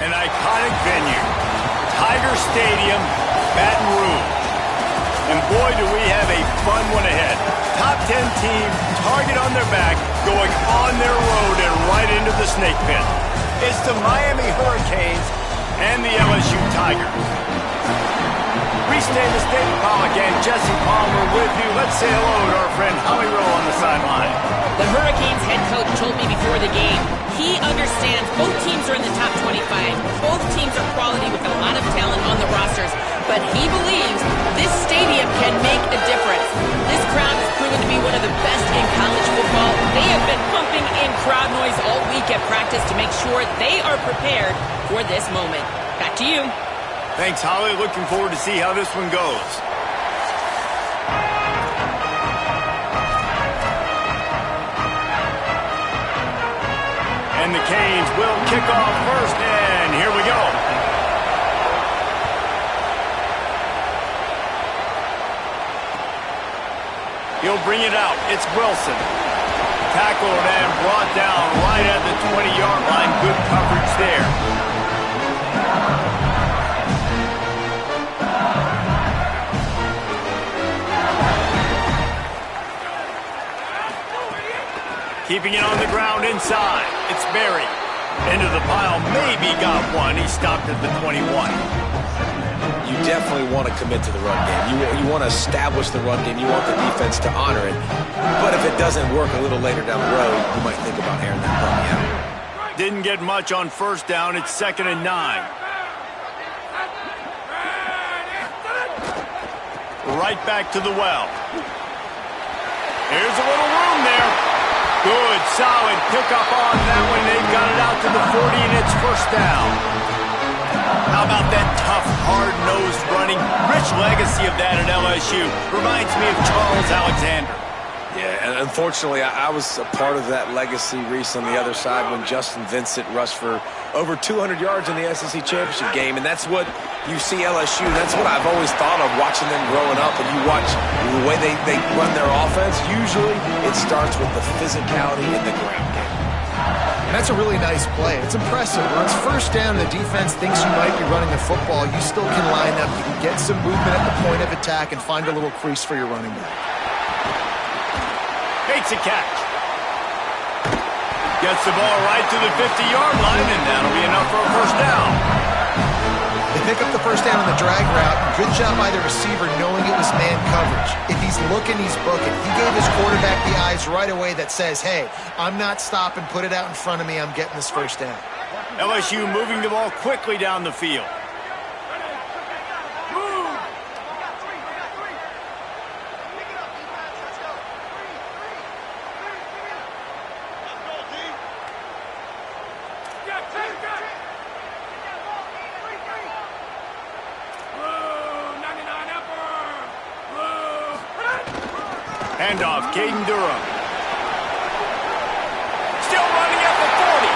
An iconic venue, Tiger Stadium, Baton Rouge. And boy, do we have a fun one ahead. Top 10 team, target on their back, going on their road and right into the snake pit. It's the Miami Hurricanes and the LSU Tigers. Reese Davis, David Pollack, and Jesse Palmer with you. Let's say hello to our friend Howie Rowe on the sideline. The Hurricanes head coach told me before the game, he understands both teams are in the top 25. Both teams are quality with a lot of talent on the rosters. But he believes this stadium can make a difference. This crowd has proven to be one of the best in college football. They have been pumping in crowd noise all week at practice to make sure they are prepared for this moment. Back to you. Thanks, Holly. Looking forward to see how this one goes. And the Canes will kick off first, and here we go. He'll bring it out. It's Wilson. Tackled and brought down right at the 20-yard line. Good coverage there. Keeping it on the ground inside. It's Berry. Into the pile. Maybe got one. He stopped at the 21. You definitely want to commit to the run game. You want to establish the run game. You want the defense to honor it. But if it doesn't work a little later down the road, you might think about airing that puppy out. Didn't get much on first down. It's 2nd and 9. Right back to the well. Here's a little room there. Good, solid pickup on that one. They've got it out to the 40, and it's first down. How about that tough, hard-nosed running? Rich legacy of that at LSU. Reminds me of Charles Alexander. Yeah, and unfortunately, I was a part of that legacy, Reese, on the other side when Justin Vincent rushed for over 200 yards in the SEC Championship game, and that's what you see LSU. That's what I've always thought of watching them growing up, and you watch the way they run their offense. Usually, it starts with the physicality in the ground game. And that's a really nice play. It's impressive. When it's first down, the defense thinks you might be running the football. You still can line up. You can get some movement at the point of attack and find a little crease for your running back. Makes a catch. Gets the ball right to the 50-yard line, and that'll be enough for a first down. They pick up the first down on the drag route. Good job by the receiver knowing it was man coverage. If he's looking, he's booking. He gave his quarterback the eyes right away that says, hey, I'm not stopping. Put it out in front of me. I'm getting this first down. LSU moving the ball quickly down the field. Handoff, Caden Durham. Still running at the 40.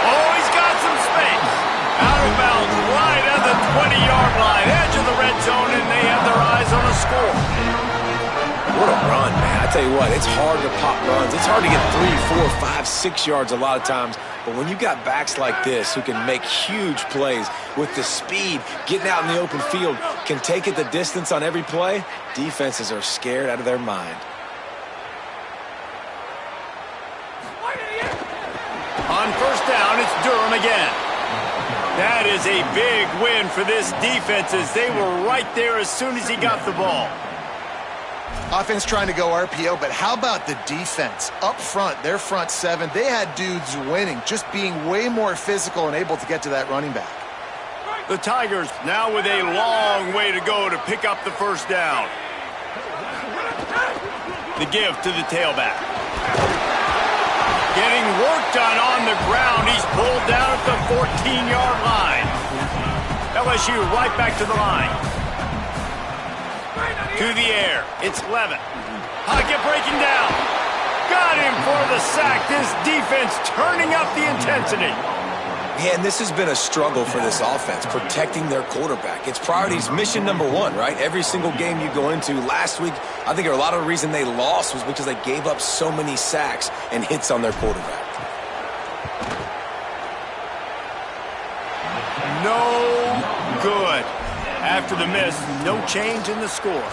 Oh, he's got some space. Out of bounds, right at the 20-yard line. Edge of the red zone, and they have their eyes on a score. What a run, man. I tell you what, it's hard to pop runs. It's hard to get 3, 4, 5, 6 yards a lot of times. But when you've got backs like this who can make huge plays with the speed, getting out in the open field, can take it the distance on every play, defenses are scared out of their mind. On first down, it's Durham again. That is a big win for this defense as they were right there as soon as he got the ball. Offense trying to go RPO, but how about the defense? Up front, their front seven, they had dudes winning, just being way more physical and able to get to that running back. The Tigers now with a long way to go to pick up the first down. The give to the tailback. Getting work done on the ground. He's pulled down at the 14-yard line. LSU right back to the line. To the air. It's Levin. Pocket breaking down. Got him for the sack. This defense turning up the intensity. Yeah, and this has been a struggle for this offense, protecting their quarterback. It's priorities, mission number one, right? Every single game you go into. Last week, I think a lot of the reason they lost was because they gave up so many sacks and hits on their quarterback. No good. After the miss, no change in the score.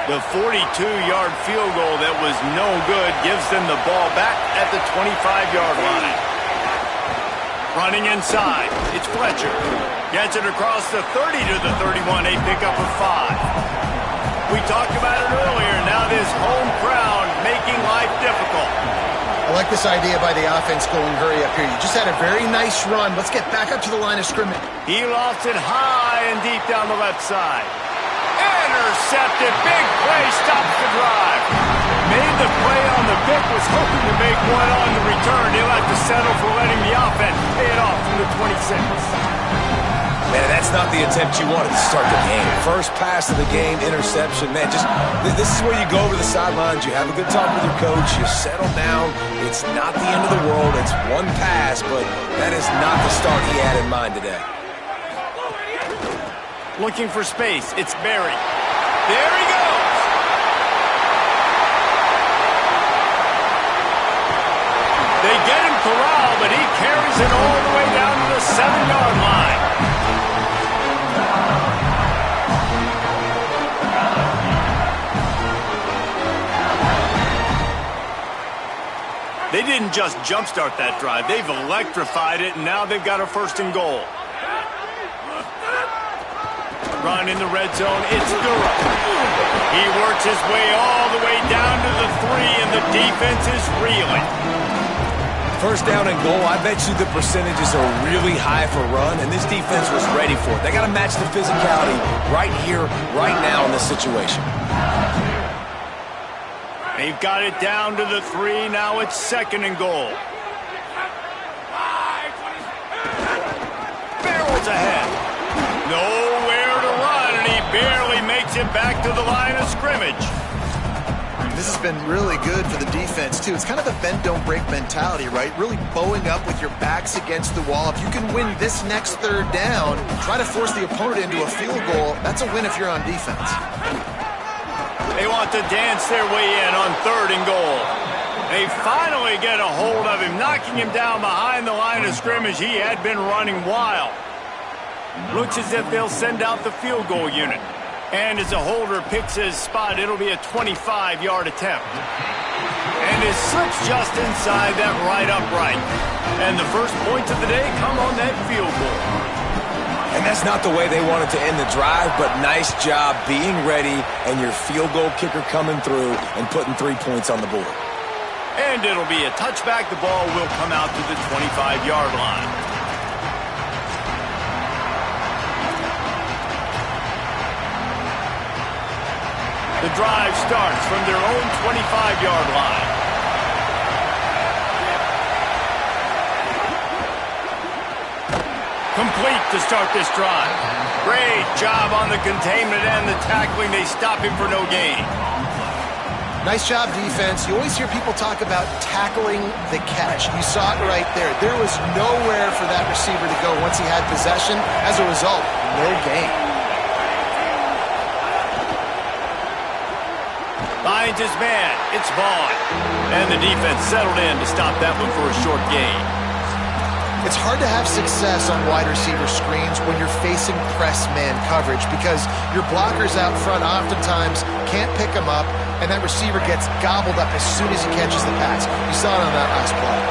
The 42-yard field goal that was no good gives them the ball back at the 25-yard line. Running inside, it's Fletcher. Gets it across the 30 to the 31, a pickup of 5. We talked about it earlier, now this home crowd making life difficult. I like this idea by the offense going hurry up here. You just had a very nice run. Let's get back up to the line of scrimmage. He lost it high and deep down the left side. Intercepted, big play, stops the drive. Made the play on the pick, was hoping to make one on the return. He'll have to settle for letting the offense pay it off from the 26. Man, that's not the attempt you wanted to start the game. First pass of the game, interception. Man, this is where you go over the sidelines. You have a good talk with your coach. You settle down. It's not the end of the world. It's one pass, but that is not the start he had in mind today. Looking for space. It's Barry. There he goes. They get him corralled, but he carries it all the way down to the 7-yard line. They didn't just jumpstart that drive. They've electrified it, and now they've got a 1st and goal. Run in the red zone, it's Durham. He works his way all the way down to the 3, and the defense is reeling. First down and goal, I bet you the percentages are really high for run, and this defense was ready for it. They got to match the physicality right here, right now in this situation. They've got it down to the 3, now it's 2nd and goal. Barrels ahead. Nowhere to run, and he barely makes it back to the line of scrimmage. This has been really good for the defense, too. It's kind of a bend-don't-break mentality, right? Really bowing up with your backs against the wall. If you can win this next 3rd down, try to force the opponent into a field goal, that's a win if you're on defense. They want to dance their way in on 3rd and goal. They finally get a hold of him, knocking him down behind the line of scrimmage. He had been running wild. Looks as if they'll send out the field goal unit. And as a holder picks his spot, it'll be a 25-yard attempt. And it slips just inside that right upright. And the first points of the day come on that field goal. And that's not the way they wanted to end the drive, but nice job being ready and your field goal kicker coming through and putting 3 points on the board. And it'll be a touchback. The ball will come out to the 25-yard line. The drive starts from their own 25-yard line. Complete to start this drive. Great job on the containment and the tackling. They stop him for no gain. Nice job, defense. You always hear people talk about tackling the catch. You saw it right there. There was nowhere for that receiver to go once he had possession. As a result, no gain. Finds his man. It's Vaughn. And the defense settled in to stop that one for a short gain. It's hard to have success on wide receiver screens when you're facing press man coverage because your blockers out front oftentimes can't pick them up, and that receiver gets gobbled up as soon as he catches the pass. You saw it on that last play.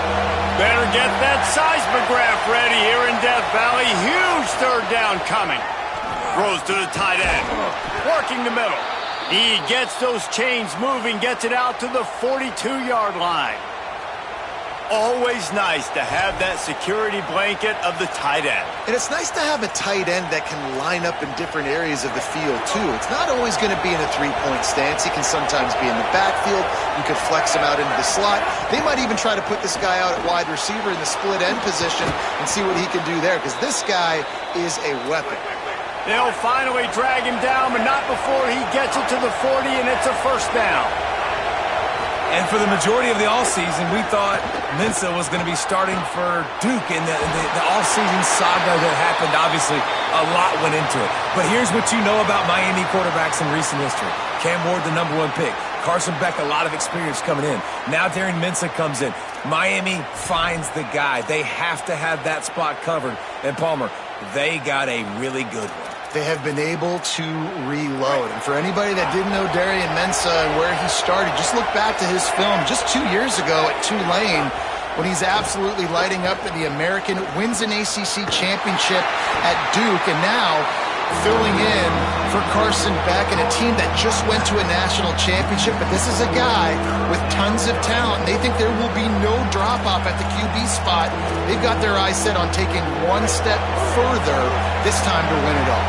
Better get that seismograph ready here in Death Valley. Huge 3rd down coming. Throws to the tight end. Working the middle. He gets those chains moving, gets it out to the 42-yard line. Always nice to have that security blanket of the tight end. And it's nice to have a tight end that can line up in different areas of the field, too. It's not always going to be in a 3-point stance. He can sometimes be in the backfield. You could flex him out into the slot. They might even try to put this guy out at wide receiver in the split end position and see what he can do there, because this guy is a weapon. They'll finally drag him down, but not before he gets it to the 40, and it's a 1st down. And for the majority of the offseason, we thought Mensah was going to be starting for Duke in the offseason saga that happened. Obviously, a lot went into it. But here's what you know about Miami quarterbacks in recent history. Cam Ward, the #1 pick. Carson Beck, a lot of experience coming in. Now Darren Mensah comes in. Miami finds the guy. They have to have that spot covered. And Palmer, they got a really good one. They have been able to reload. And for anybody that didn't know Darren Mensah and where he started, just look back to his film just 2 years ago at Tulane when he's absolutely lighting up in the American, wins an ACC championship at Duke, and now filling in for Carson Beck and a team that just went to a national championship. But this is a guy with tons of talent. They think there will be no drop-off at the QB spot. They've got their eyes set on taking one step further this time to win it all.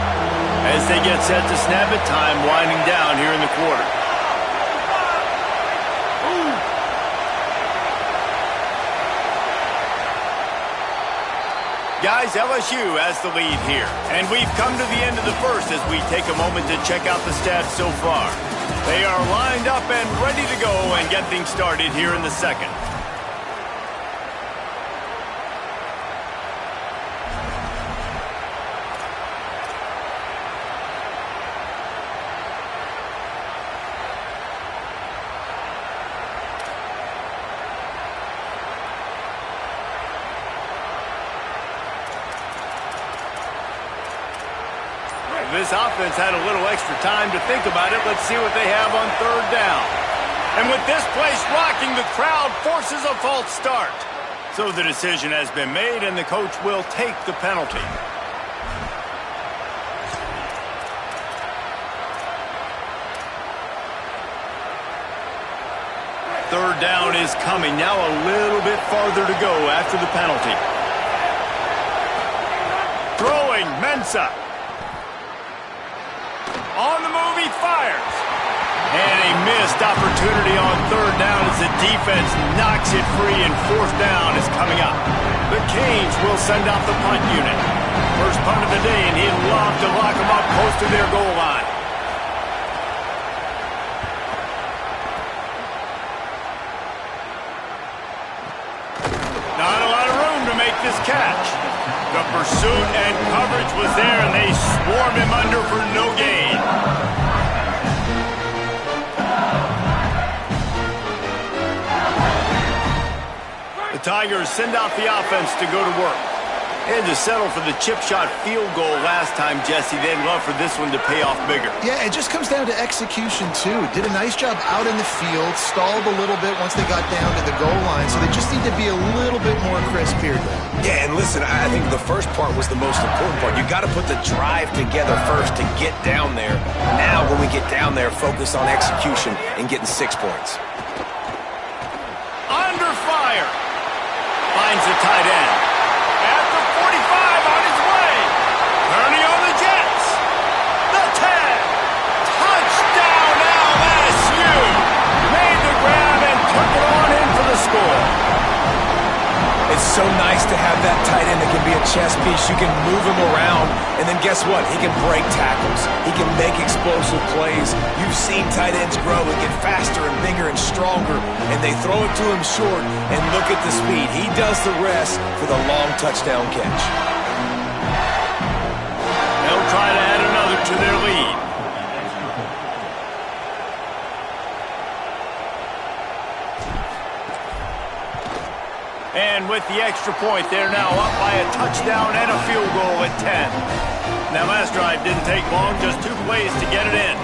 As they get set to snap it, time winding down here in the quarter. Guys, LSU has the lead here. And we've come to the end of the first as we take a moment to check out the stats so far. They are lined up and ready to go and get things started here in the second. This offense had a little extra time to think about it. Let's see what they have on third down. And with this place rocking, the crowd forces a false start. So the decision has been made, and the coach will take the penalty. Third down is coming. Now a little bit farther to go after the penalty. Throwing, Mensah. On the move, he fires. And a missed opportunity on third down as the defense knocks it free, and fourth down is coming up. The Canes will send out the punt unit. First punt of the day, and he'd love to lock them up close to their goal line. Not a lot of room to make this catch. The pursuit and coverage was there, and they swarm him under for no gain. The Tigers send out the offense to go to work. And to settle for the chip shot field goal last time, Jesse, they'd love for this one to pay off bigger. Yeah, it just comes down to execution, too. Did a nice job out in the field, stalled a little bit once they got down to the goal line, so they just need to be a little bit more crisp here. Yeah, and listen, I think the first part was the most important part. You got to put the drive together first to get down there. Now, when we get down there, focus on execution and getting 6 points. Under fire. Finds the tight end. At the 45, on his way. Turning on the Jets. The 10. Touchdown LSU. Made the grab and took it on in for the score. It's so nice to have that tight end that can be a chess piece. You can move him around, and then guess what? He can break tackles. He can make explosive plays. You've seen tight ends grow and get faster and bigger and stronger, and they throw it to him short, and look at the speed. He does the rest for the long touchdown catch. They'll try to add another to their lead. And with the extra point, they're now up by a touchdown and a field goal at 10. That last drive didn't take long, just 2 plays to get it in.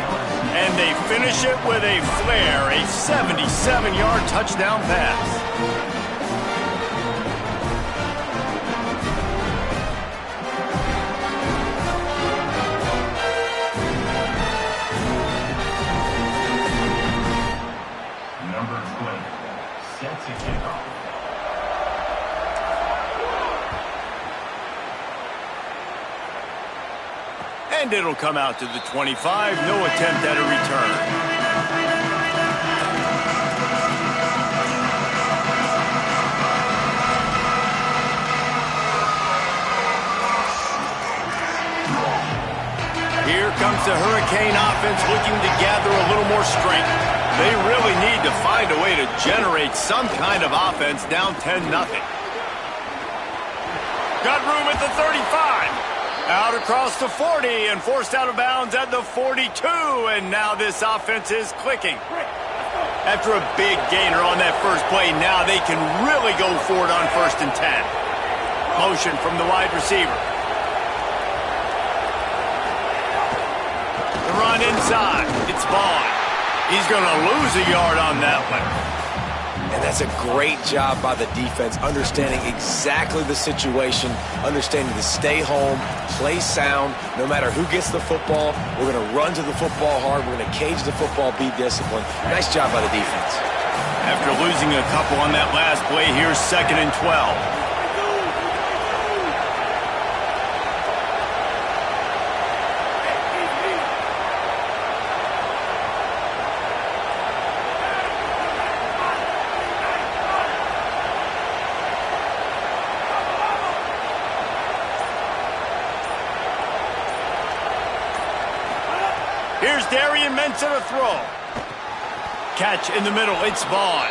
And they finish it with a flare, a 77-yard touchdown pass. Number 20 sets a kickoff. And it'll come out to the 25. No attempt at a return. Here comes the Hurricane offense looking to gather a little more strength. They really need to find a way to generate some kind of offense down 10-0. Got room at the 35. Out across the 40 and forced out of bounds at the 42. And now this offense is clicking. After a big gainer on that first play, now they can really go for it on 1st and 10. Motion from the wide receiver. The run inside. It's Vaughn. He's going to lose a yard on that one. And that's a great job by the defense, understanding exactly the situation, understanding to stay home, play sound. No matter who gets the football, we're going to run to the football hard. We're going to cage the football, be disciplined. Nice job by the defense. After losing a couple on that last play, here's 2nd and 12. Here's Darian Mensah to throw. Catch in the middle, it's Vaughn.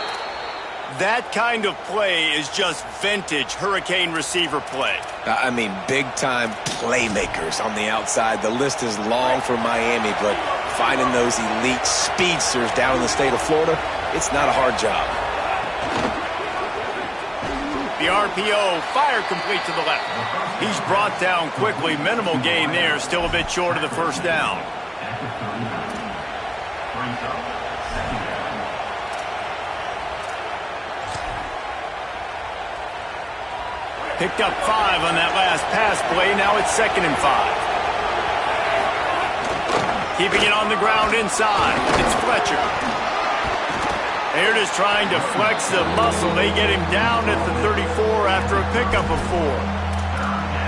That kind of play is just vintage Hurricane receiver play. I mean, big-time playmakers on the outside. The list is long for Miami, but finding those elite speedsters down in the state of Florida, it's not a hard job. The RPO, fire complete to the left. He's brought down quickly. Minimal gain there, still a bit short of the 1st down. Picked up 5 on that last pass play. Now it's 2nd and 5. Keeping it on the ground inside. It's Fletcher. They're just trying to flex the muscle. They get him down at the 34 after a pickup of 4.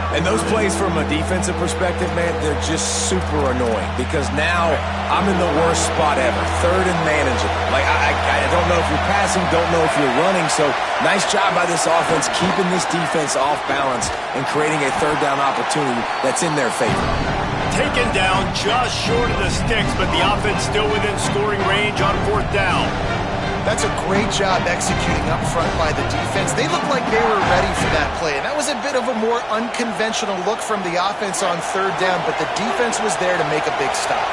And those plays from a defensive perspective, man, they're just super annoying because now I'm in the worst spot ever. 3rd and manageable. Like, I don't know if you're passing, don't know if you're running. So nice job by this offense keeping this defense off balance and creating a 3rd down opportunity that's in their favor. Taken down just short of the sticks, but the offense still within scoring range on 4th down. That's a great job executing up front by the defense. They looked like they were ready for that play. And that was a bit of a more unconventional look from the offense on 3rd down, but the defense was there to make a big stop.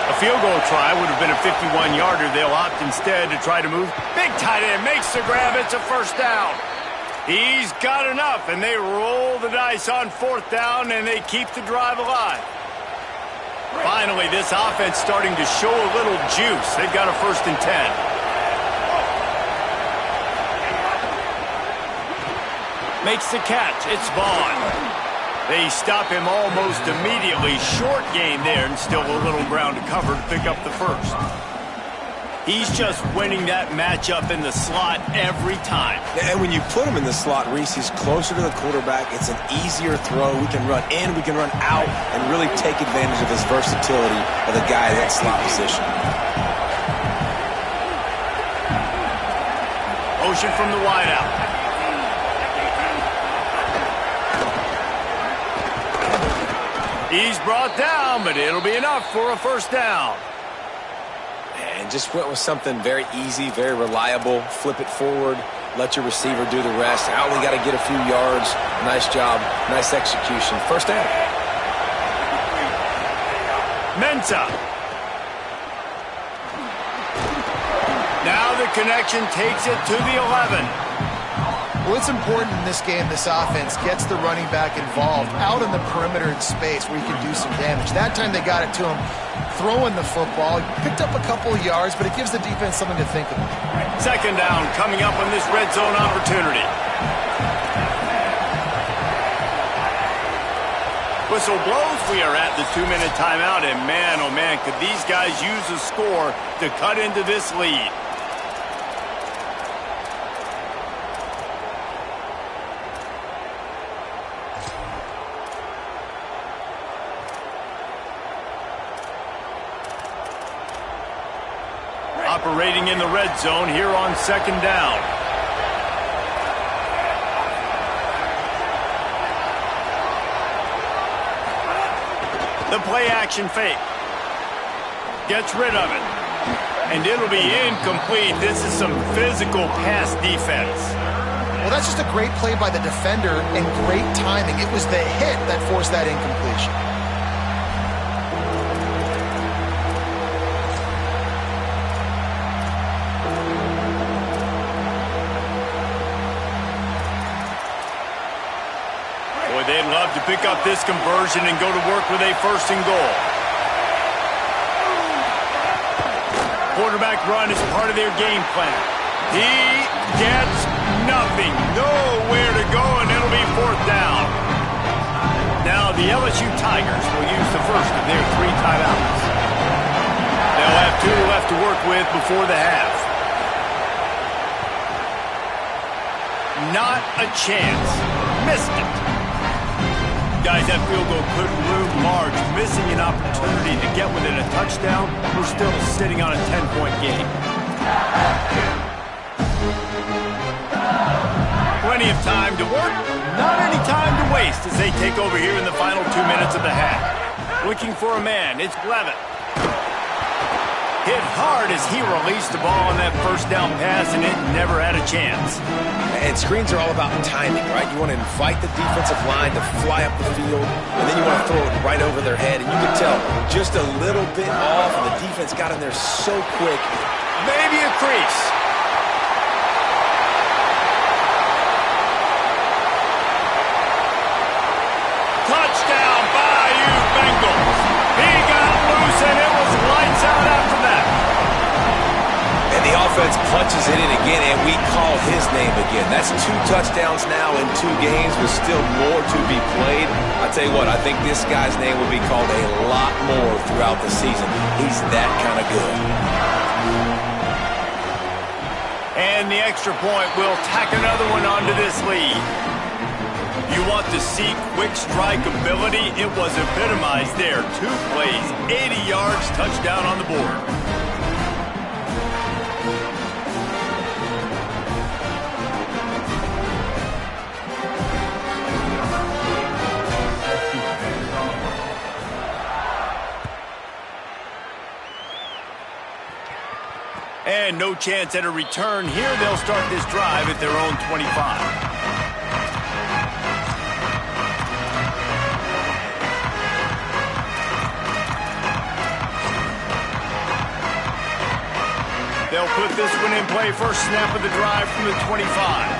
A field goal try would have been a 51-yarder. They'll opt instead to try to move. Big tight end makes the grab. It's a 1st down. He's got enough, and they roll the dice on 4th down, and they keep the drive alive. Finally, this offense starting to show a little juice. They've got a 1st and 10. Makes the catch. It's Vaughn. They stop him almost immediately. Short gain there and still a little ground to cover to pick up the 1st. He's just winning that matchup in the slot every time. And when you put him in the slot, Reese, he's closer to the quarterback. It's an easier throw. We can run in, we can run out, and really take advantage of his versatility of the guy in that slot position. Motion from the wideout. He's brought down, but it'll be enough for a 1st down. And just went with something very easy, very reliable. Flip it forward, let your receiver do the rest. I only got to get a few yards. Nice job, nice execution. 1st down. Mensah. Now the connection takes it to the 11. Well, it's important in this game this offense gets the running back involved out in the perimeter in space where he can do some damage. That time they got it to him throwing the football. He picked up a couple of yards, but it gives the defense something to think about. 2nd down coming up on this red zone opportunity. Whistle blows. We are at the 2-minute timeout, and man, oh man, could these guys use a score to cut into this lead. Operating in the red zone here on 2nd down. The play action fake. Gets rid of it. And it'll be incomplete. This is some physical pass defense. Well, that's just a great play by the defender and great timing. It was the hit that forced that incompletion. Boy, they'd love to pick up this conversion and go to work with a 1st and goal. Quarterback run is part of their game plan. He gets nothing. Nowhere to go, and it'll be 4th down. Now the LSU Tigers will use the first of their 3 timeouts. They'll have 2 left to work with before the half. Not a chance. Missed it. Guys, that field goal could loom large. Missing an opportunity to get within a touchdown. We're still sitting on a 10-point game. Plenty of time to work. Not any time to waste as they take over here in the final 2 minutes of the half. Looking for a man. It's Levitt. Hit hard as he released the ball on that 1st down pass, and it never had a chance. And screens are all about timing, right? You want to invite the defensive line to fly up the field, and then you want to throw it right over their head. And you can tell just a little bit off, and the defense got in there so quick. Maybe a crease. Touchdown, Bayou Bengals. He got loose, and it was lights out after that. And the offense punches it in again, and we call his name again. That's 2 touchdowns now in 2 games with still more to be played. I tell you what, I think this guy's name will be called a lot more throughout the season. He's that kind of good. And the extra point will tack another one onto this lead. You want to see quick strike ability? It was epitomized there. 2 plays, 80 yards, touchdown on the board. And no chance at a return here. They'll start this drive at their own 25. They'll put this one in play. First snap of the drive from the 25.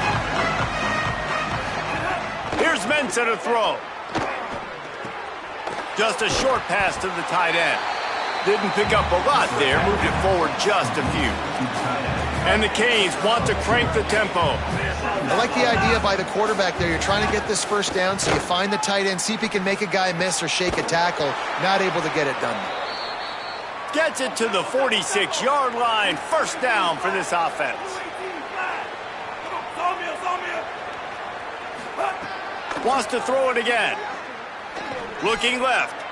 Here's Mensah to throw. Just a short pass to the tight end. Didn't pick up a lot there. Moved it forward just a few. And the Canes want to crank the tempo. I like the idea by the quarterback there. You're trying to get this 1st down, so you find the tight end, see if he can make a guy miss or shake a tackle. Not able to get it done. Gets it to the 46-yard line. 1st down for this offense. Wants to throw it again. Looking left.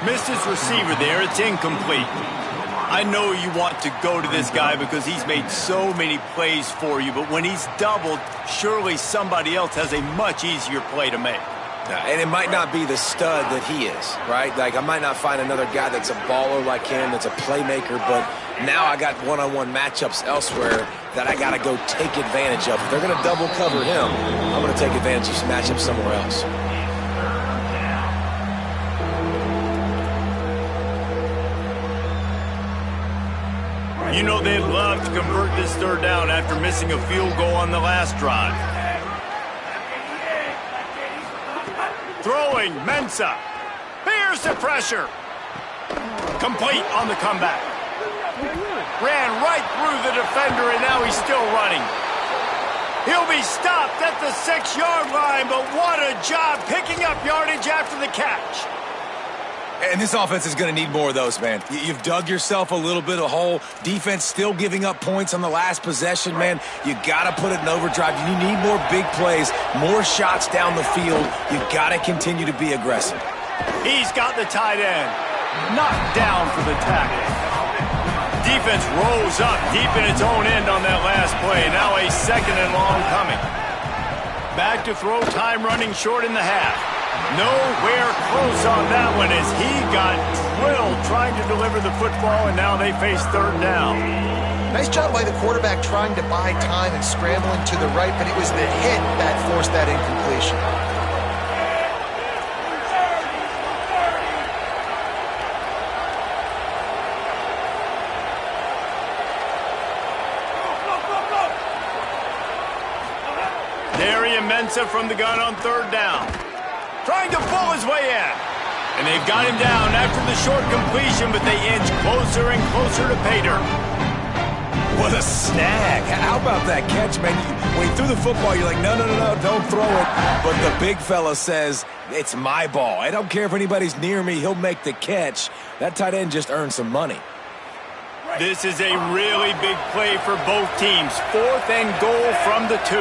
Missed his receiver there. It's incomplete. I know you want to go to this guy because he's made so many plays for you, but when he's doubled, surely somebody else has a much easier play to make. And it might not be the stud that he is, right? Like, I might not find another guy that's a baller like him, that's a playmaker, but now I got one-on-one matchups elsewhere that I got to go take advantage of. If they're going to double cover him, I'm going to take advantage of some matchups somewhere else. You know they'd love to convert this 3rd down after missing a field goal on the last drive. Throwing, Mensah. Here's the pressure. Complete on the comeback. Ran right through the defender, and now he's still running. He'll be stopped at the 6-yard line, but what a job picking up yardage after the catch. And this offense is going to need more of those, man. You've dug yourself a little bit of a hole. Defense still giving up points on the last possession, man. You got to put it in overdrive. You need more big plays, more shots down the field. You got to continue to be aggressive. He's got the tight end. Knocked down for the tackle. Defense rolls up deep in its own end on that last play. Now a 2nd and long coming. Back to throw, time running short in the half. Nowhere close on that one as he got drilled trying to deliver the football, and now they face third down. Nice job by the quarterback trying to buy time and scrambling to the right, but it was the hit that forced that incompletion. Darian Mensah from the gun on third down. Trying to pull his way in. And they've got him down after the short completion, but they inch closer and closer to pay dirt. What a snag. How about that catch, man? When he threw the football, you're like, no, don't throw it. But the big fella says, it's my ball. I don't care if anybody's near me. He'll make the catch. That tight end just earned some money. This is a really big play for both teams. 4th and goal from the 2.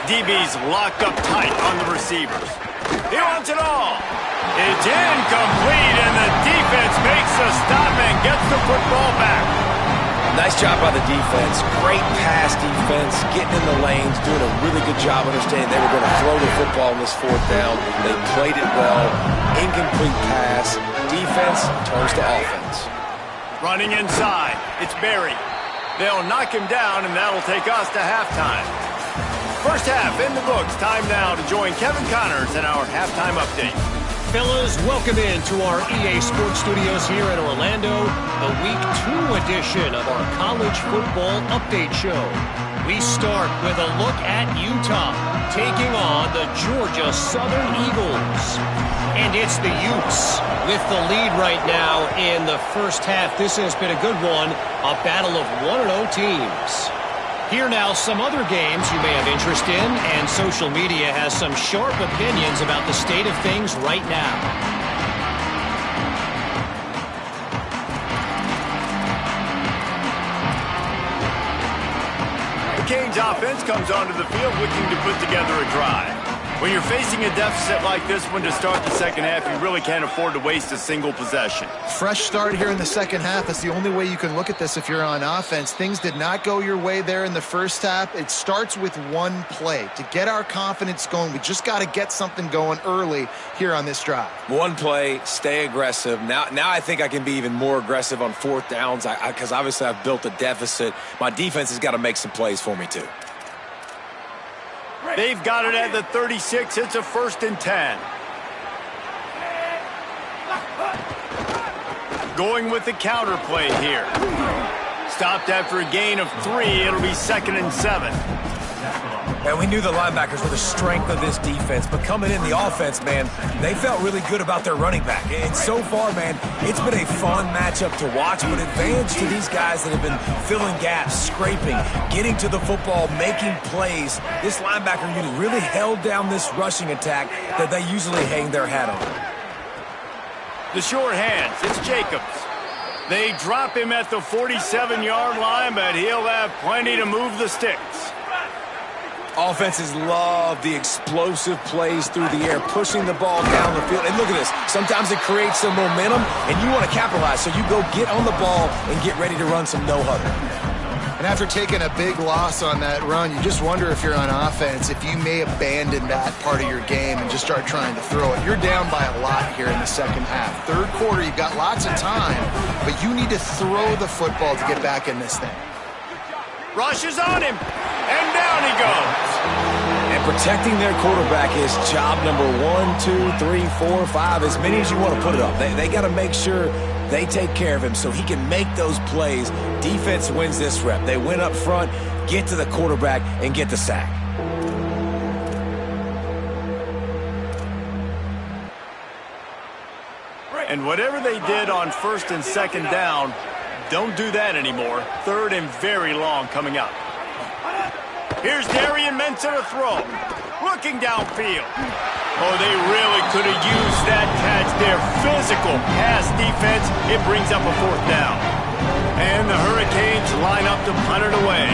DB's locked up tight on the receivers. He wants it all. It's incomplete, and the defense makes a stop and gets the football back. Nice job by the defense. Great pass defense, getting in the lanes, doing a really good job understanding they were going to throw the football in this 4th down. They played it well. Incomplete pass. Defense turns to offense. Running inside. It's Berry. They'll knock him down, and that'll take us to halftime. First half in the books. Time now to join Kevin Connors in our halftime update. Fellas, welcome in to our EA Sports Studios here in Orlando, the Week 2 edition of our College Football Update Show. We start with a look at Utah taking on the Georgia Southern Eagles. And it's the Utes with the lead right now in the first half. This has been a good one, a battle of 1-0 teams. Here now, some other games you may have interest in, and social media has some sharp opinions about the state of things right now. The Canes offense comes onto the field looking to put together a drive. When you're facing a deficit like this one to start the second half, you really can't afford to waste a single possession. Fresh start here in the second half. That's the only way you can look at this if you're on offense. Things did not go your way there in the first half. It starts with one play. To get our confidence going, we just got to get something going early here on this drive. One play, stay aggressive. Now I think I can be even more aggressive on 4th downs because obviously I've built a deficit. My defense has got to make some plays for me too. They've got it at the 36. It's a 1st and 10. Going with the counter play here. Stopped after a gain of 3. It'll be 2nd and 7. And we knew the linebackers were the strength of this defense, but coming in the offense, man, they felt really good about their running back. And so far, man, it's been a fun matchup to watch, but advantage to these guys that have been filling gaps, scraping, getting to the football, making plays. This linebacker unit really held down this rushing attack that they usually hang their hat on. The short hands, it's Jacobs. They drop him at the 47-yard line, but he'll have plenty to move the sticks. Offenses love the explosive plays through the air, pushing the ball down the field. And look at this. Sometimes it creates some momentum, and you want to capitalize. So you go get on the ball and get ready to run some no-huddle. And after taking a big loss on that run, you just wonder if you're on offense, if you may abandon that part of your game and just start trying to throw it. You're down by a lot here in the second half. Third quarter, you've got lots of time, but you need to throw the football to get back in this thing. Rush is on him, and down he goes. And protecting their quarterback is job number 1, 2, 3, 4, 5, as many as you want to put it up. They got to make sure they take care of him so he can make those plays. Defense wins this rep. They win up front, get to the quarterback, and get the sack. And whatever they did on 1st and 2nd down, don't do that anymore. 3rd and very long coming up. Here's Darian Mensah to throw. Looking downfield. Oh, they really could have used that catch there. Physical pass defense. It brings up a 4th down. And the Hurricanes line up to punt it away.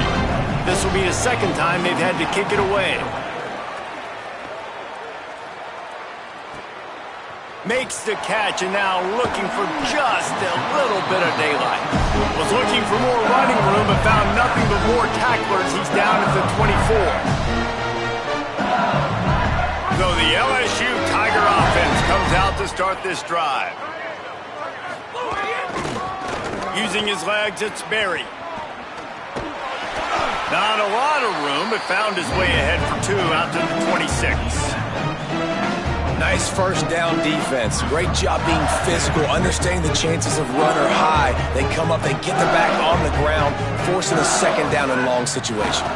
This will be the 2nd time they've had to kick it away. Makes the catch, and now looking for just a little bit of daylight. Was looking for more running room, but found nothing but more tacklers. He's down at the 24. So the LSU Tiger offense comes out to start this drive. Using his legs, it's Berry. Not a lot of room, but found his way ahead for 2 out to the 26. Nice first down defense. Great job being physical, understanding the chances of run are high. They come up, they get the back on the ground, forcing a second down and long situation.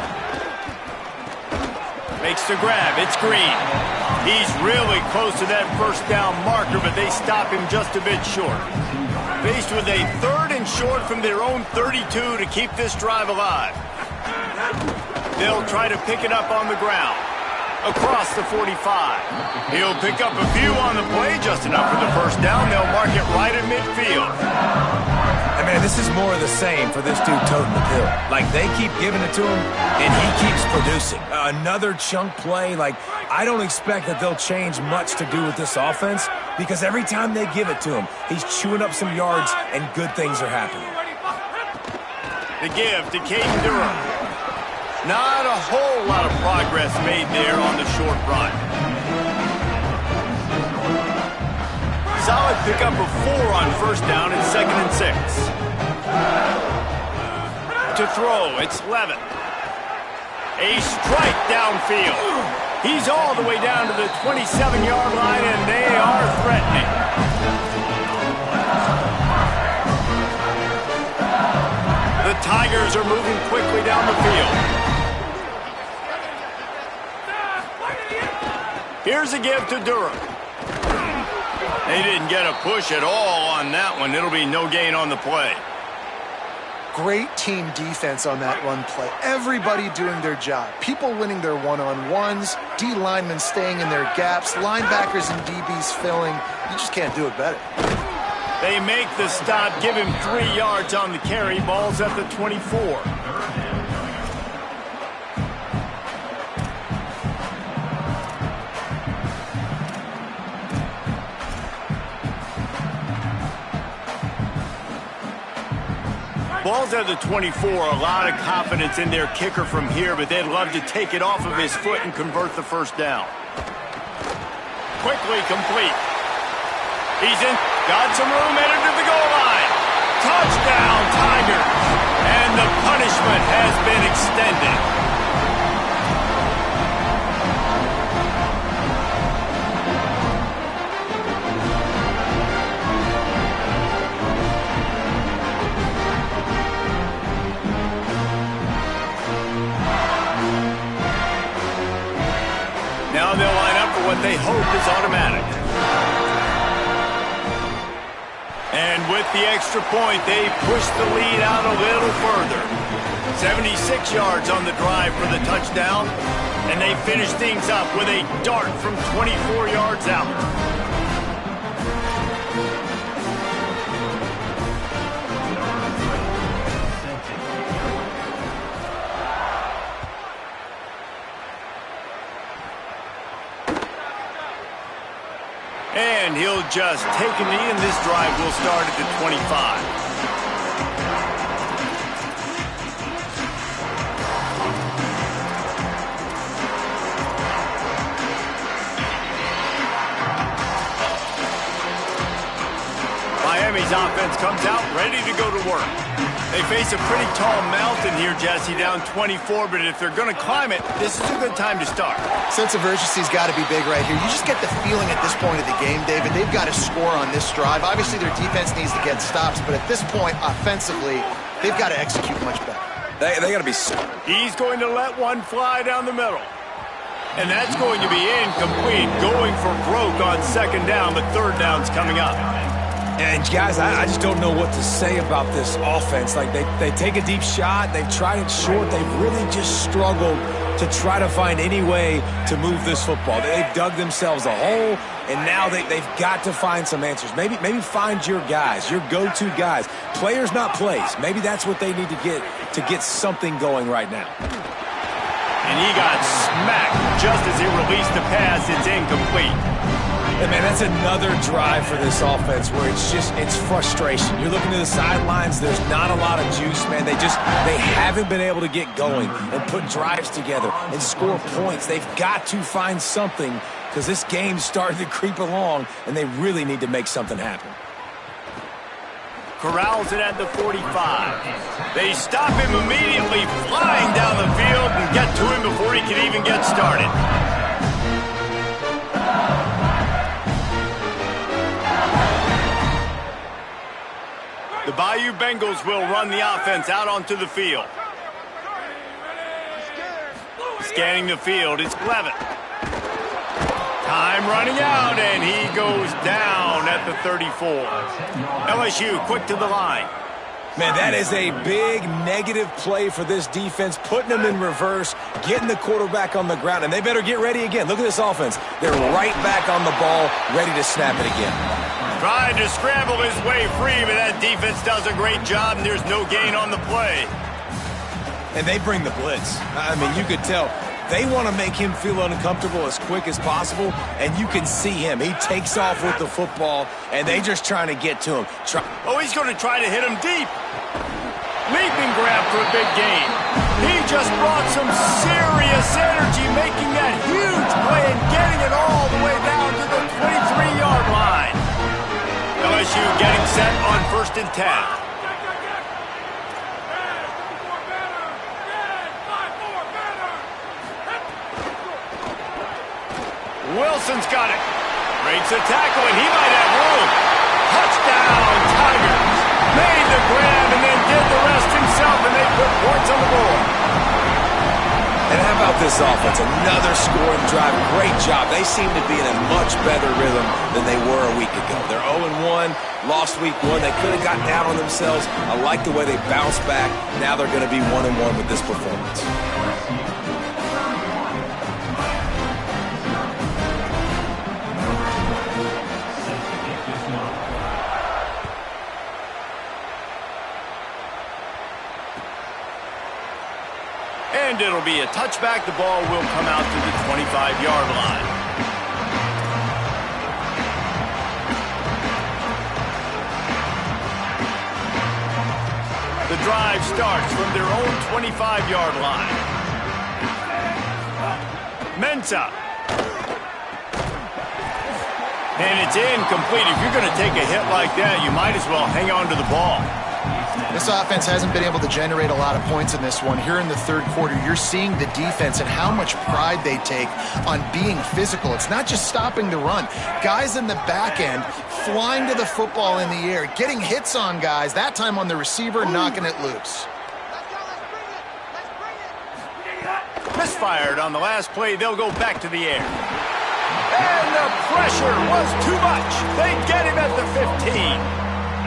Makes the grab. It's Green. He's really close to that first down marker, but they stop him just a bit short. Faced with a 3rd and short from their own 32 to keep this drive alive. They'll try to pick it up on the ground. Across the 45. He'll pick up a few on the play, just enough for the first down. They'll mark it right at midfield. And man, this is more of the same for this dude toting the pill. Like, they keep giving it to him, and he keeps producing. Another chunk play. Like, I don't expect that they'll change much to do with this offense, because every time they give it to him, he's chewing up some yards, and good things are happening. The give to Caden Durham. Not a whole lot of progress made there on the short run. Solid pickup of 4 on first down and 2nd and 6. To throw, it's Levin. A strike downfield. He's all the way down to the 27-yard line, and they are threatening. The Tigers are moving quickly down the field. Here's a give to Durham. They didn't get a push at all on that one. It'll be no gain on the play. Great team defense on that run play. Everybody doing their job. People winning their one-on-ones, D linemen staying in their gaps, linebackers and DBs filling. You just can't do it better. They make the stop, give him 3 yards on the carry. Ball's at the 24. Ball's at the 24. A lot of confidence in their kicker from here, but they'd love to take it off of his foot and convert the first down. Quickly complete. He's in. Got some room headed to the goal line. Touchdown, Tigers. And the punishment has been extended. Now they'll line up for what they hope is automatic. And with the extra point, they push the lead out a little further. 76 yards on the drive for the touchdown. And they finish things up with a dart from 24 yards out. And he'll just take a knee, and this drive will start at the 25. Miami's offense comes out ready to go to work. They face a pretty tall mountain here, Jesse, down 24, but if they're going to climb it, this is a good time to start. Sense of urgency's got to be big right here. You just get the feeling at this point of the game, David, they've got to score on this drive. Obviously, their defense needs to get stops, but at this point, offensively, they've got to execute much better. They got to be... He's going to let one fly down the middle. And that's going to be incomplete, going for broke on second down, but third down's coming up. And guys, I just don't know what to say about this offense. Like, they take a deep shot, they've tried it short, they've really just struggled to try to find any way to move this football. They've dug themselves a hole, and now they've got to find some answers. Maybe find your guys, your go-to guys. Players, not plays. Maybe that's what they need to get something going right now. And he got smacked just as he released the pass. It's incomplete. And man, that's another drive for this offense where it's frustration. You're looking to the sidelines, there's not a lot of juice, man. They haven't been able to get going and put drives together and score points. They've got to find something because this game's starting to creep along, and they really need to make something happen. Corrals it at the 45. They stop him immediately, flying down the field, and get to him before he can even get started. The Bayou Bengals will run the offense out onto the field. Scanning the field, it's Levitt. Time running out, and he goes down at the 34. LSU quick to the line. Man, that is a big negative play for this defense, putting them in reverse, getting the quarterback on the ground, and they better get ready again. Look at this offense. They're right back on the ball, ready to snap it again. Trying to scramble his way free, but that defense does a great job, and there's no gain on the play. And they bring the blitz. I mean, you could tell they want to make him feel uncomfortable as quick as possible, and you can see him. He takes off with the football, and they just trying to get to him. Oh, he's going to try to hit him deep. Leaping grab for a big gain. He just brought some serious energy, making that huge play and getting it all the way down to the 23-yard line. LSU getting set on 1st and 10. Wilson's got it. Breaks a tackle, and he might have room. Touchdown, Tigers. Made the grab and then did the rest himself, and they put points on the board. And how about this offense? Another scoring drive. Great job. They seem to be in a much better rhythm than they were a week ago. They're 0-1, lost week 1. They could have gotten down on themselves. I like the way they bounced back. Now they're going to be 1-1 with this performance. And it'll be a touchback. The ball will come out to the 25-yard line. The drive starts from their own 25-yard line. Mensah. And it's incomplete. If you're going to take a hit like that, you might as well hang on to the ball. This offense hasn't been able to generate a lot of points in this one. Here in the third quarter, you're seeing the defense and how much pride they take on being physical. It's not just stopping the run. Guys in the back end flying to the football in the air, getting hits on guys, that time on the receiver, knocking it loose. Misfired on the last play. They'll go back to the air. And the pressure was too much. They get him at the 15.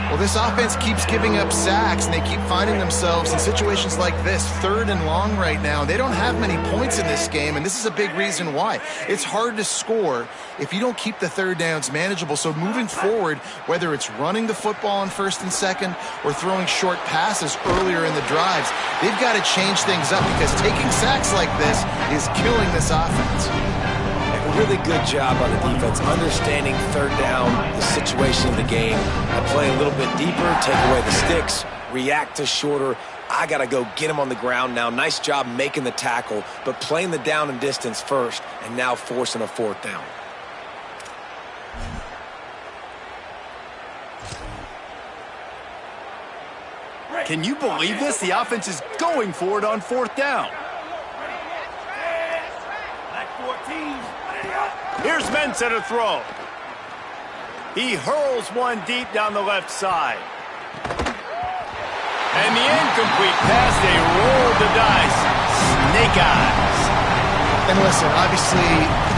Well, this offense keeps giving up sacks, and they keep finding themselves in situations like this, 3rd and long right now. They don't have many points in this game, and this is a big reason why. It's hard to score if you don't keep the third downs manageable. So moving forward, whether it's running the football on 1st and 2nd or throwing short passes earlier in the drives, they've got to change things up because taking sacks like this is killing this offense. Really good job on the defense, understanding 3rd down, the situation of the game, and play a little bit deeper, take away the sticks, react to shorter. I got to go get him on the ground now. Nice job making the tackle, but playing the down and distance first, and now forcing a 4th down. Can you believe this? The offense is going for it on 4th down. Here's Mensah to throw. He hurls one deep down the left side. And the incomplete pass, they roll the dice. Snake eyes. And listen, obviously,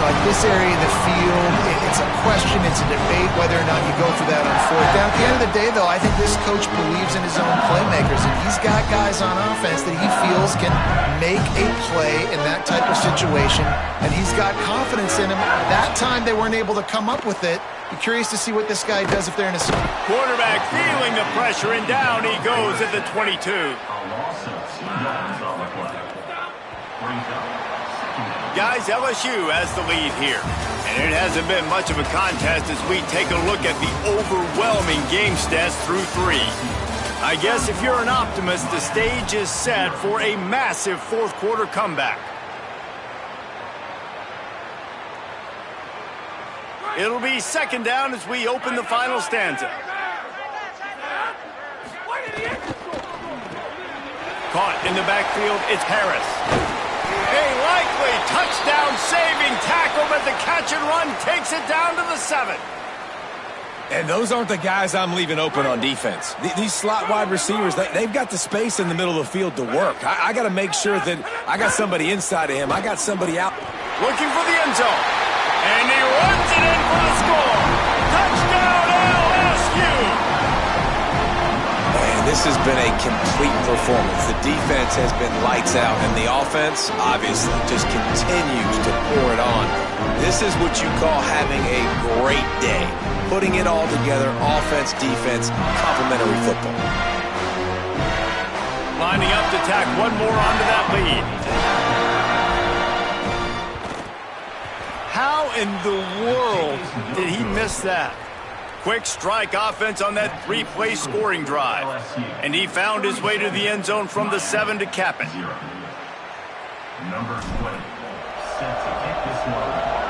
at this area of the field, it's a question, it's a debate whether or not you go for that on 4th down. At the end of the day, though, I think this coach believes in his own playmakers, and he's got guys on offense that he feels can make a play in that type of situation, and he's got confidence in him. That time they weren't able to come up with it. Be curious to see what this guy does if they're in a... Quarterback feeling the pressure, and down he goes at the 22. Guys, LSU has the lead here, and it hasn't been much of a contest as we take a look at the overwhelming game stats through 3. I guess if you're an optimist, the stage is set for a massive 4th quarter comeback. It'll be second down as we open the final stanza. Caught in the backfield, it's Harris. A likely touchdown-saving tackle, but the catch and run takes it down to the 7. And those aren't the guys I'm leaving open on defense. These slot wide receivers, they've got the space in the middle of the field to work. I got to make sure that I got somebody inside of him. I got somebody out. Looking for the end zone. And he runs it in for a score. Touchdown, LSU! Man, this has been a complete performance. The defense has been lights out, and the offense, obviously, just continues to pour it on. This is what you call having a great day. Putting it all together, offense, defense, complementary football. Lining up to tack one more onto that lead. How in the world did he miss that? Quick strike offense on that 3-play scoring drive. And he found his way to the end zone from the 7 to cap it. Number 20, set to kick this one.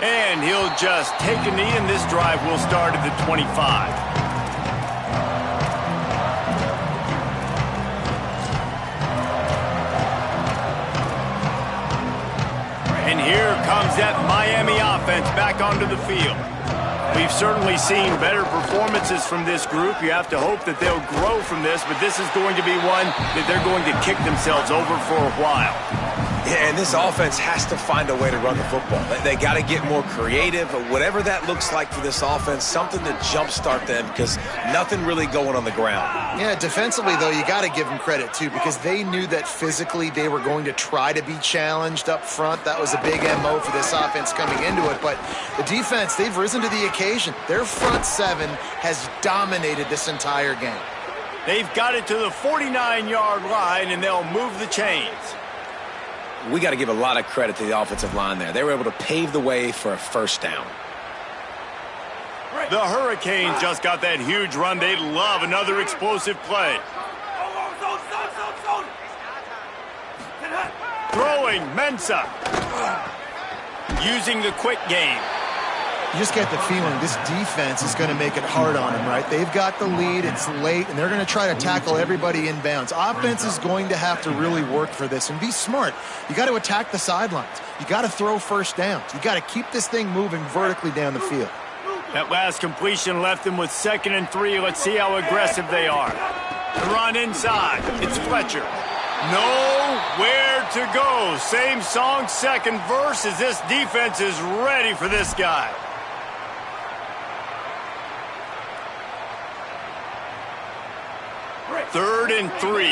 And he'll just take a knee, and this drive will start at the 25. And here comes that Miami offense back onto the field. We've certainly seen better performances from this group. You have to hope that they'll grow from this, but this is going to be one that they're going to kick themselves over for a while. Yeah, and this offense has to find a way to run the football. They got to get more creative, but whatever that looks like for this offense, something to jumpstart them because nothing really going on the ground. Yeah, defensively, though, you got to give them credit, too, because they knew that physically they were going to try to be challenged up front. That was a big MO for this offense coming into it. But the defense, they've risen to the occasion. Their front 7 has dominated this entire game. They've got it to the 49-yard line, and they'll move the chains. We got to give a lot of credit to the offensive line there. They were able to pave the way for a first down. The Hurricanes just got that huge run. They'd love another explosive play. Throwing, Mensah. Using the quick game. You just get the feeling this defense is going to make it hard on them, right? They've got the lead, it's late, and they're going to try to tackle everybody inbounds. Offense is going to have to really work for this and be smart. You got to attack the sidelines. You got to throw first downs. You got to keep this thing moving vertically down the field. That last completion left them with 2nd and 3. Let's see how aggressive they are. The run inside. It's Fletcher. Nowhere to go. Same song, second verse, as this defense is ready for this guy. Third and 3.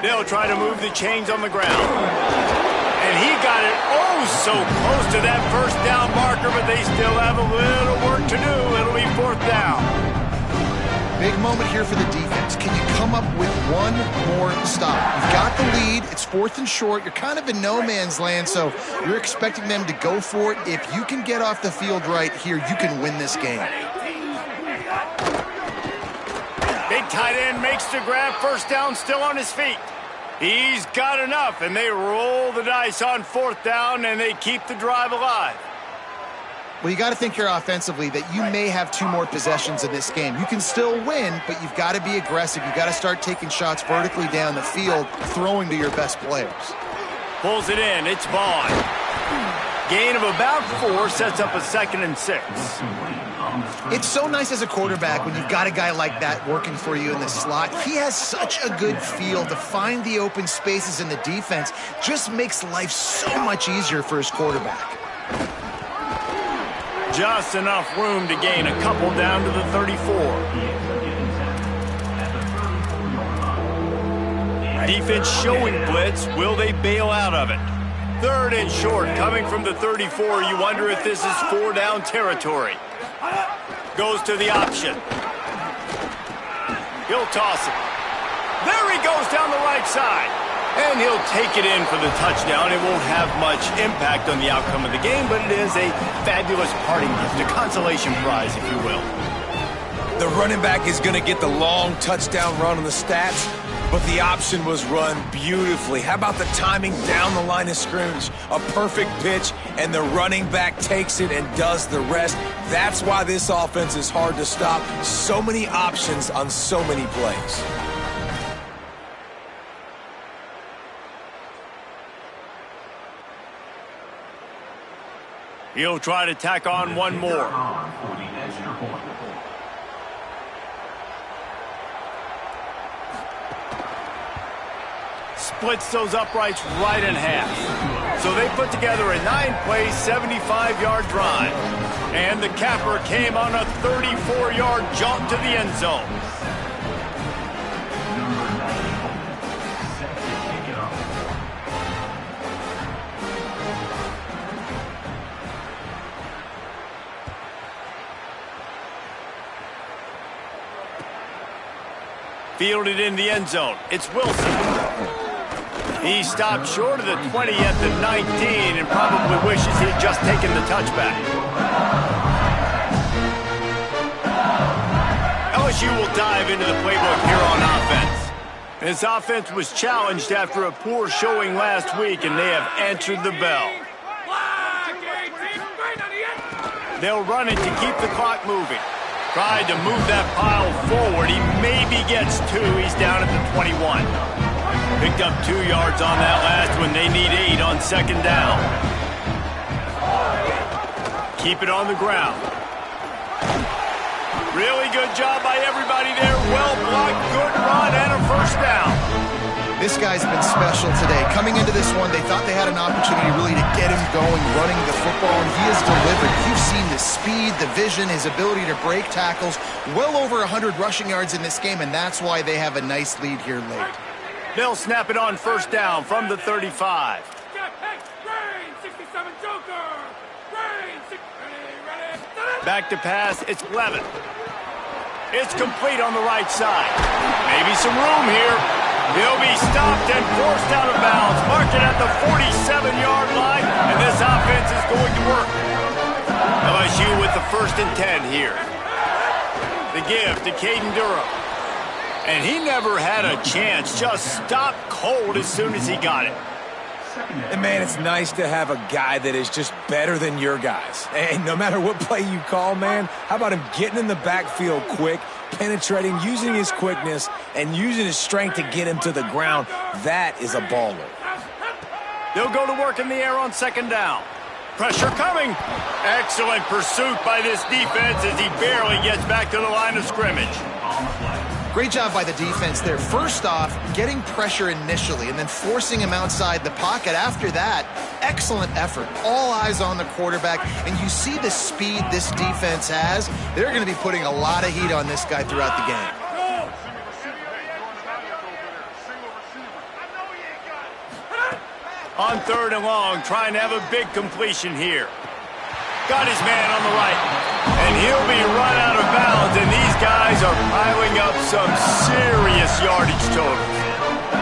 They'll try to move the chains on the ground. And he got it so close to that first down marker, but they still have a little work to do. It'll be 4th down. Big moment here for the defense. Can you come up with one more stop? You've got the lead. It's 4th and short. You're kind of in no man's land, so you're expecting them to go for it. If you can get off the field right here, you can win this game. Big tight end makes the grab. First down, still on his feet. He's got enough, and they roll the dice on 4th down, and they keep the drive alive. Well, you got to think here offensively that you may have 2 more possessions in this game. You can still win, but you've got to be aggressive. You've got to start taking shots vertically down the field, throwing to your best players. Pulls it in. It's Vaughn. Gain of about 4 sets up a 2nd and 6. It's so nice as a quarterback when you've got a guy like that working for you in the slot. He has such a good feel to find the open spaces in the defense. Just makes life so much easier for his quarterback. Just enough room to gain a couple down to the 34. Defense showing blitz. Will they bail out of it? 3rd and short coming from the 34. You wonder if this is 4-down territory. Goes to the option. He'll toss it. There he goes down the right side. And he'll take it in for the touchdown. It won't have much impact on the outcome of the game, but it is a fabulous parting gift, a consolation prize, if you will. The running back is going to get the long touchdown run on the stats, but the option was run beautifully. How about the timing down the line of scrimmage? A perfect pitch, and the running back takes it and does the rest. That's why this offense is hard to stop. So many options on so many plays. He'll try to tack on one more. Splits those uprights right in half. So they put together a 9-play, 75-yard drive. And the capper came on a 34-yard jaunt to the end zone. Fielded in the end zone. It's Wilson. He stopped short of the 20 at the 19 and probably wishes he had just taken the touchback. LSU will dive into the playbook here on offense. This offense was challenged after a poor showing last week, and they have answered the bell. They'll run it to keep the clock moving. Tried to move that pile forward. He maybe gets 2. He's down at the 21. Picked up 2 yards on that last one. They need 8 on second down. Keep it on the ground. Really good job by everybody there. Well blocked, good run, and a first down. This guy's been special today. Coming into this one, they thought they had an opportunity really to get him going, running the football, and he has delivered. You've seen the speed, the vision, his ability to break tackles. Well over 100 rushing yards in this game, and that's why they have a nice lead here late. They'll snap it on first down from the 35. Back to pass, it's Levin. It's complete on the right side. Maybe some room here. He'll be stopped and forced out of bounds. Mark it at the 47-yard line, and this offense is going to work. LSU with the 1st and 10 here. The give to Caden Durham. And he never had a chance. Just stopped cold as soon as he got it. And, man, it's nice to have a guy that is just better than your guys. And no matter what play you call, man, how about him getting in the backfield quick, penetrating, using his quickness, and using his strength to get him to the ground? That is a baller. They'll go to work in the air on second down. Pressure coming. Excellent pursuit by this defense as he barely gets back to the line of scrimmage. Great job by the defense there. First off, getting pressure initially and then forcing him outside the pocket. After that, excellent effort. All eyes on the quarterback. And you see the speed this defense has. They're going to be putting a lot of heat on this guy throughout the game. On 3rd and long, trying to have a big completion here. Got his man on the right. And he'll be run out of bounds, and these guys are piling up some serious yardage totals.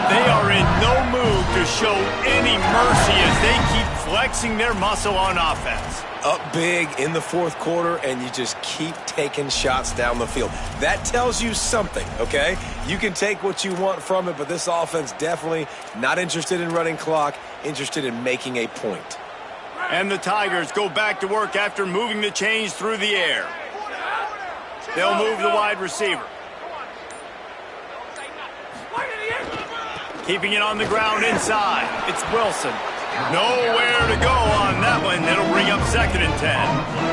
They are in no mood to show any mercy as they keep flexing their muscle on offense. Up big in the 4th quarter, and you just keep taking shots down the field. That tells you something, okay? You can take what you want from it, but this offense definitely not interested in running clock, interested in making a point. And the Tigers go back to work after moving the chains through the air. They'll move the wide receiver. Keeping it on the ground inside. It's Wilson. Nowhere to go on that one. It'll bring up 2nd and 10.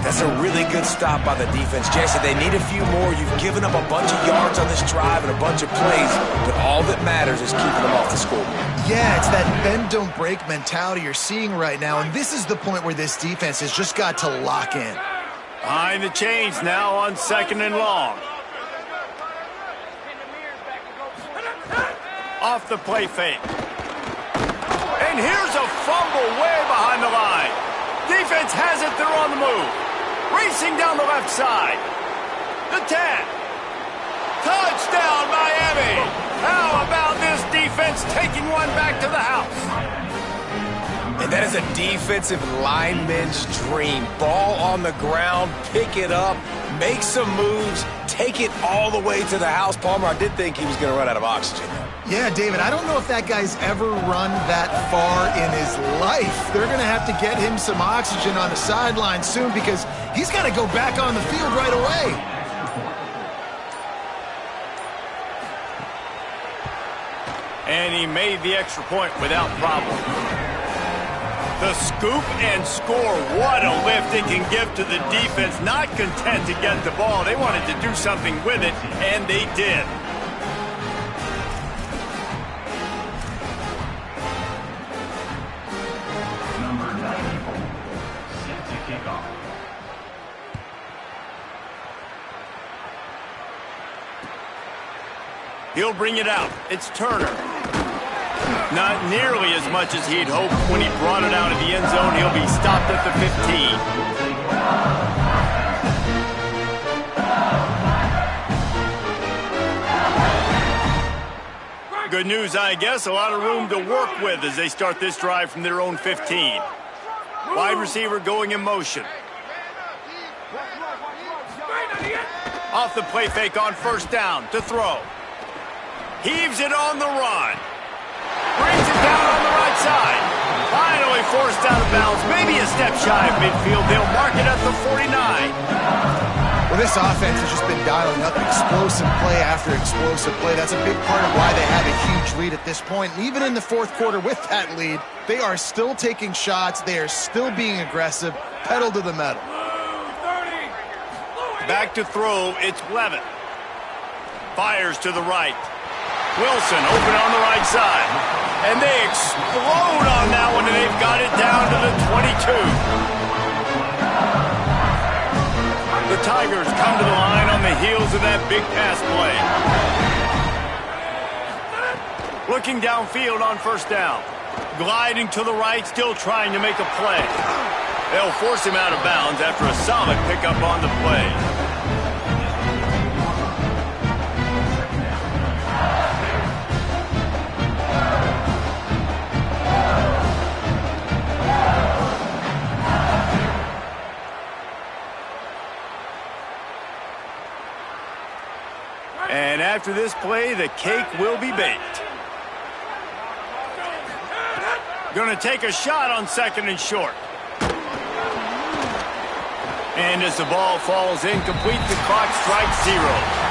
That's a really good stop by the defense. Jason, they need a few more. You've given up a bunch of yards on this drive and a bunch of plays, but all that matters is keeping them off the scoreboard. Yeah, it's that bend, don't break mentality you're seeing right now, and this is the point where this defense has just got to lock in. Behind the chains now on 2nd and long. Off the play fake. And here's a fumble way behind the line. Defense has it, they're on the move. Racing down the left side. The 10. Touchdown, Miami. How about this defense taking one back to the house? And that is a defensive lineman's dream. Ball on the ground, pick it up, make some moves, take it all the way to the house. Palmer, I did think he was going to run out of oxygen. Yeah, David, I don't know if that guy's ever run that far in his life. They're going to have to get him some oxygen on the sideline soon because he's got to go back on the field right away. And he made the extra point without problem. The scoop and score. What a lift it can give to the defense. Not content to get the ball. They wanted to do something with it, and they did. Number 94, set to kick off. He'll bring it out. It's Turner. Not nearly as much as he'd hoped when he brought it out of the end zone. He'll be stopped at the 15. Good news, I guess. A lot of room to work with as they start this drive from their own 15. Wide receiver going in motion. Off the play fake on first down to throw. Heaves it on the run. Brings it down on the right side. Finally forced out of bounds. Maybe a step shy of midfield. They'll mark it at the 49. Well, this offense has just been dialing up explosive play after explosive play. That's a big part of why they have a huge lead at this point. And even in the fourth quarter with that lead, they are still taking shots. They are still being aggressive. Pedal to the metal. Back to throw. It's Levitt. Fires to the right. Wilson open on the right side. And they explode on that one, and they've got it down to the 22. The Tigers come to the line on the heels of that big pass play. Looking downfield on first down. Gliding to the right, still trying to make a play. They'll force him out of bounds after a solid pickup on the play. And after this play, the cake will be baked. Going to take a shot on second and short. And as the ball falls incomplete, the clock strikes 0.